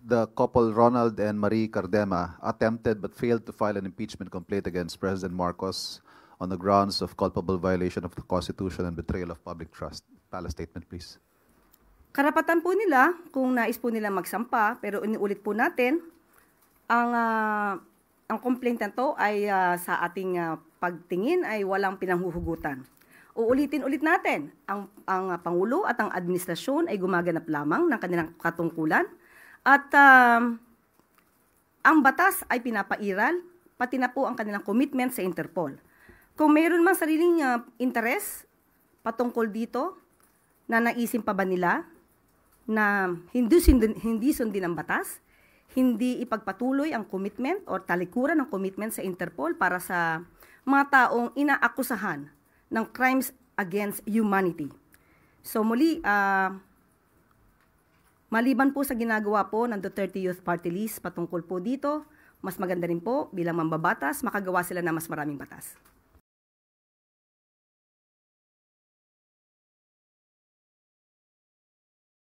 the couple Ronald and Marie Cardema attempted but failed to file an impeachment complaint against President Marcos on the grounds of culpable violation of the Constitution and betrayal of public trust. Pala statement, please. Karapatan po nila kung nais po nila magsampa, pero inuulit po natin, ang complaint na to ay sa ating pagtingin ay walang pinanghuhugutan. Uulitin ulit natin, ang Pangulo at ang administrasyon ay gumaganap lamang ng kanilang katungkulan at ang batas ay pinapairal, pati na po ang kanilang commitment sa Interpol. Kung mayroon mang sariling interes patungkol dito, na naisin pa ba nila na hindi sundin ang batas, hindi ipagpatuloy ang commitment o talikuran ng commitment sa Interpol para sa mga taong inaakusahan ng crimes against humanity. So muli, maliban po sa ginagawa po ng Duterte Youth Party List patungkol po dito, mas maganda rin po bilang mambabatas, makagawa sila na mas maraming batas.